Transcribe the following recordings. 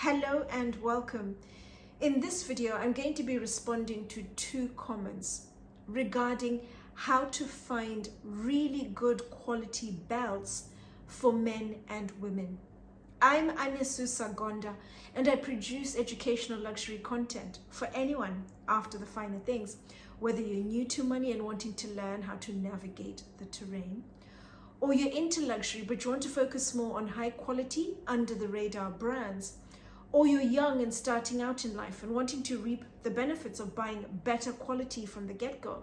Hello and welcome. In this video, I'm going to be responding to 2 comments regarding how to find really good quality belts for men and women. I'm Anesu Sagonda and I produce educational luxury content for anyone after the finer things, whether you're new to money and wanting to learn how to navigate the terrain, or you're into luxury but you want to focus more on high quality under the radar brands, or you're young and starting out in life and wanting to reap the benefits of buying better quality from the get-go,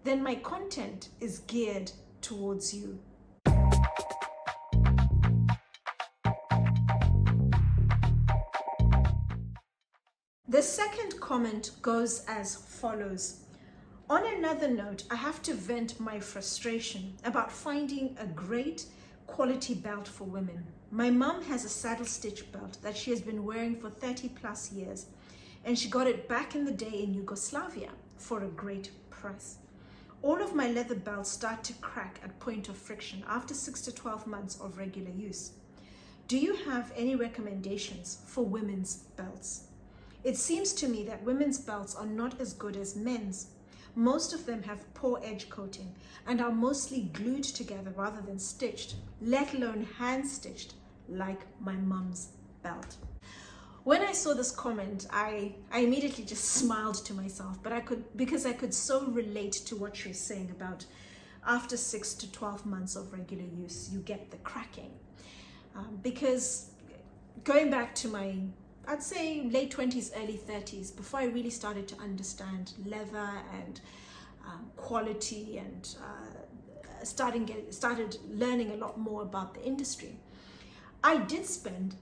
then my content is geared towards you. The second comment goes as follows. On another note, I have to vent my frustration about finding a great quality belt for women. My mom has a saddle stitch belt that she has been wearing for 30 plus years, and she got it back in the day in Yugoslavia for a great price. All of my leather belts start to crack at point of friction after 6 to 12 months of regular use. Do you have any recommendations for women's belts? It seems to me that women's belts are not as good as men's. Most of them have poor edge coating and are mostly glued together rather than stitched, let alone hand stitched like my mom's belt. When I saw this comment, I immediately just smiled to myself, but because I could so relate to what she was saying about after 6 to 12 months of regular use, you get the cracking. Because going back to my, I'd say late 20s, early 30s, before I really started to understand leather and quality and started learning a lot more about the industry, I did spend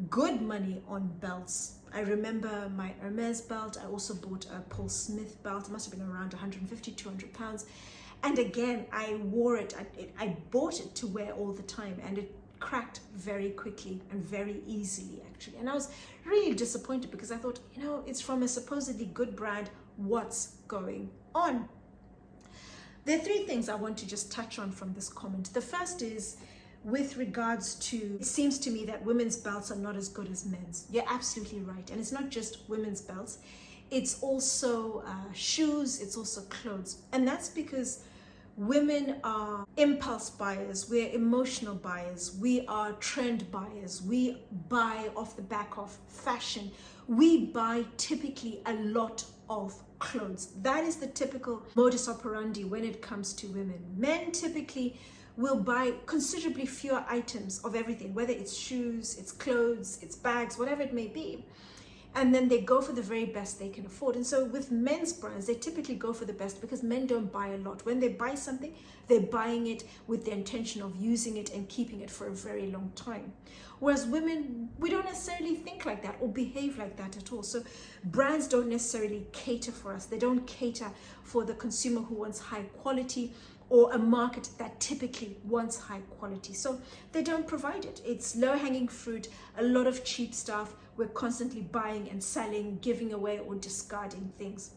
good money on belts. I remember my Hermes belt. I also bought a Paul Smith belt. It must have been around 150, 200 pounds. And again, I wore it. I bought it to wear all the time, and it cracked very quickly and very easily, actually. And I was really disappointed because I thought, it's from a supposedly good brand. What's going on? There are 3 things I want to just touch on from this comment. The first is with regards to, it seems to me that women's belts are not as good as men's. You're absolutely right. And it's not just women's belts. It's also shoes. It's also clothes. And that's because women are impulse buyers, we're emotional buyers, we are trend buyers, we buy off the back of fashion, we buy typically a lot of clothes. That is the typical modus operandi when it comes to women. Men typically will buy considerably fewer items of everything, whether it's shoes, it's clothes, it's bags, whatever it may be. And then they go for the very best they can afford. And so with men's brands, they typically go for the best because men don't buy a lot. When they buy something, they're buying it with the intention of using it and keeping it for a very long time. Whereas women, we don't necessarily think like that or behave like that at all. So brands don't necessarily cater for us. They don't cater for the consumer who wants high quality or a market that typically wants high quality. So they don't provide it. It's low-hanging fruit, a lot of cheap stuff. We're constantly buying and selling, giving away or discarding things.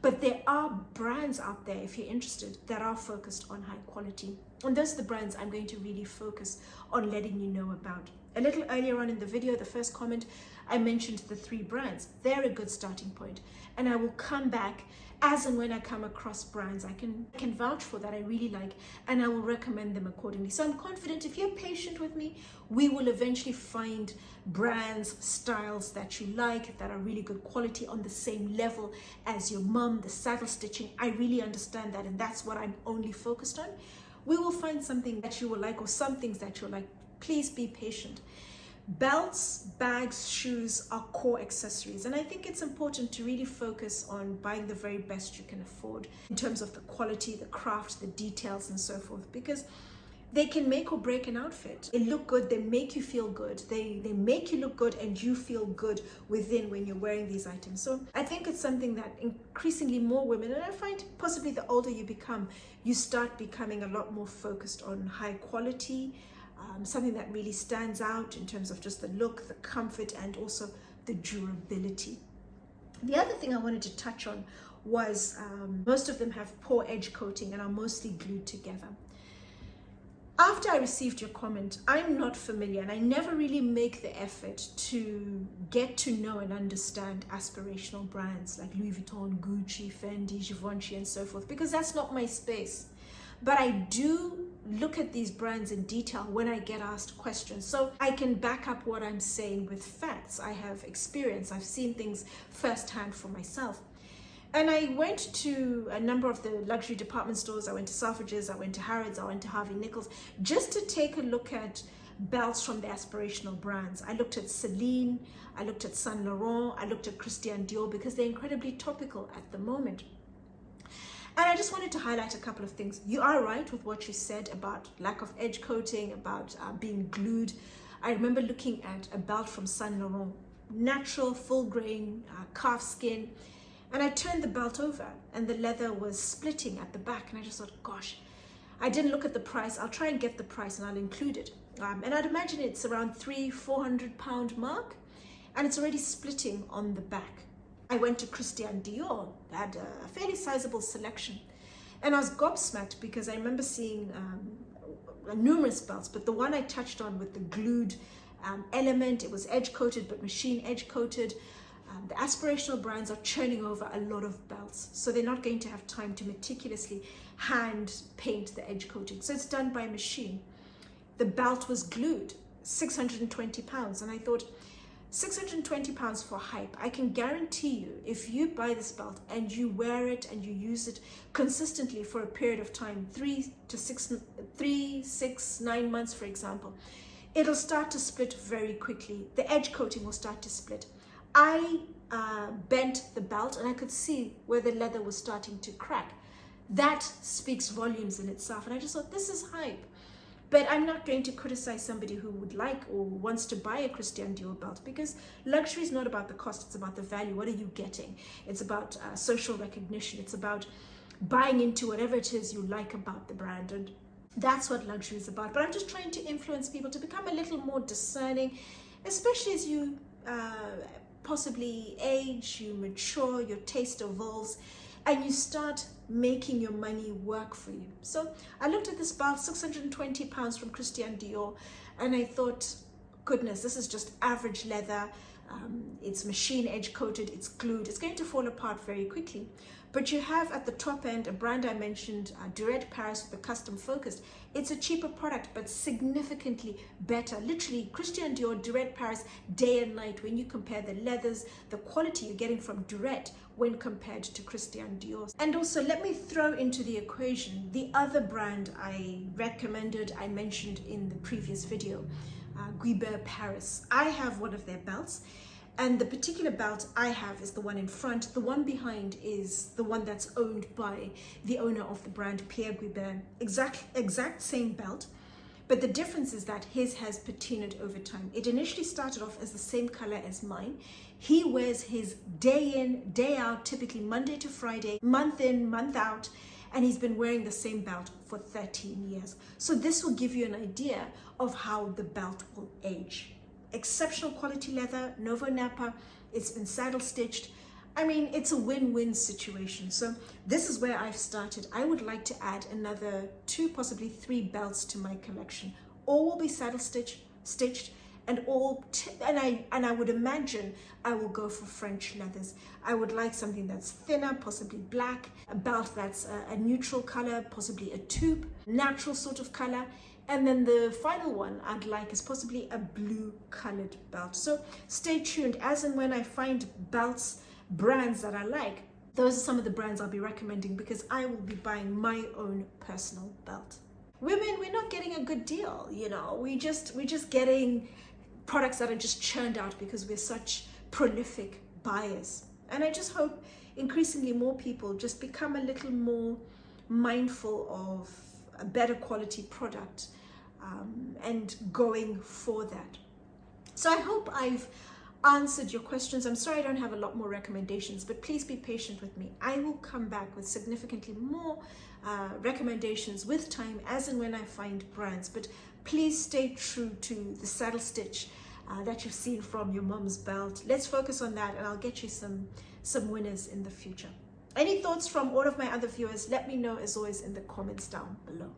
But there are brands out there, if you're interested, that are focused on high quality. And those are the brands I'm going to really focus on letting you know about. A little earlier on in the video, the first comment, I mentioned the 3 brands. They're a good starting point. And I will come back as and when I come across brands I can vouch for that I really like, and I will recommend them accordingly. So I'm confident if you're patient with me, we will eventually find brands, styles that you like, that are really good quality on the same level as your mom, the saddle stitching. I really understand that, and that's what I'm only focused on. We will find something that you will like or some things that you'll like. Please be patient. Belts, bags, shoes are core accessories, and I think it's important to really focus on buying the very best you can afford in terms of the quality, the craft, the details, and so forth, because they can make or break an outfit. They look good, they make you feel good, they make you look good and you feel good within when you're wearing these items. So I think it's something that increasingly more women, and I find possibly the older you become, you start becoming a lot more focused on high quality, something that really stands out in terms of just the look, the comfort, and also the durability. The other thing I wanted to touch on was most of them have poor edge coating and are mostly glued together. After I received your comment, I'm not familiar and I never really make the effort to get to know and understand aspirational brands like Louis Vuitton, Gucci, Fendi, Givenchy, and so forth, because that's not my space. But I do look at these brands in detail when I get asked questions, so I can back up what I'm saying with facts. I have experience, I've seen things firsthand for myself. And I went to a number of the luxury department stores. I went to Selfridges, I went to Harrods, I went to Harvey Nichols, just to take a look at belts from the aspirational brands. I looked at Celine, I looked at Saint Laurent, I looked at Christian Dior, because they're incredibly topical at the moment. And I just wanted to highlight a couple of things. You are right with what you said about lack of edge coating, about being glued. I remember looking at a belt from Saint Laurent, natural, full grain, calf skin. And I turned the belt over and the leather was splitting at the back. And I just thought, gosh, I didn't look at the price. I'll try and get the price and I'll include it. And I'd imagine it's around £300-400 mark. And it's already splitting on the back. I went to Christian Dior, had a fairly sizable selection. And I was gobsmacked because I remember seeing numerous belts, but the one I touched on with the glued element, it was edge coated, but machine edge coated. The aspirational brands are churning over a lot of belts, so they're not going to have time to meticulously hand paint the edge coating. So it's done by machine. The belt was glued, £620, and I thought, £620 for hype. I can guarantee you, if you buy this belt and you wear it and you use it consistently for a period of time, 3 to 6, 9 months, for example, it'll start to split very quickly. The edge coating will start to split. I bent the belt and I could see where the leather was starting to crack. That speaks volumes in itself. And I just thought, this is hype. But I'm not going to criticize somebody who would like or wants to buy a Christian Dior belt, because luxury is not about the cost, it's about the value. What are you getting? It's about social recognition. It's about buying into whatever it is you like about the brand. And that's what luxury is about. But I'm just trying to influence people to become a little more discerning, especially as you possibly age, you mature, your taste evolves, and you start making your money work for you. So I looked at this belt, £620 from Christian Dior, and I thought, goodness, this is just average leather. It's machine edge coated, it's glued, it's going to fall apart very quickly. But you have at the top end a brand I mentioned, Duret Paris, with the custom focused. It's a cheaper product, but significantly better. Literally, Christian Dior, Duret Paris, day and night, when you compare the leathers, the quality you're getting from Duret when compared to Christian Dior. And also, let me throw into the equation the other brand I recommended, I mentioned in the previous video, Guibert Paris. I have one of their belts. And the particular belt I have is the one in front. The one behind is the one that's owned by the owner of the brand, Pierre Guibert. Exact same belt, but the difference is that his has patinaed over time. It initially started off as the same color as mine. He wears his day in, day out, typically Monday to Friday, month in, month out, and he's been wearing the same belt for 13 years. So this will give you an idea of how the belt will age. Exceptional quality leather, Novo Napa, it's been saddle stitched. I mean, it's a win-win situation. So this is where I've started. I would like to add another 2, possibly 3 belts to my collection. All will be saddle stitched, and I would imagine I will go for French leathers. I would like something that's thinner, possibly black, a belt that's a neutral color, possibly a taupe, natural sort of color. And then the final one I'd like is possibly a blue colored belt. So stay tuned. As and when I find belts, brands that I like, those are some of the brands I'll be recommending, because I will be buying my own personal belt. Women, we're not getting a good deal, you know. We're just getting products that are just churned out because we're such prolific buyers. And I just hope increasingly more people just become a little more mindful of a better quality product and going for that. So I hope I've answered your questions. I'm sorry I don't have a lot more recommendations, but please be patient with me. I will come back with significantly more recommendations with time, as and when I find brands. But please stay true to the saddle stitch that you've seen from your mom's belt. Let's focus on that, and I'll get you some winners in the future. Any thoughts from all of my other viewers? Let me know, as always, in the comments down below.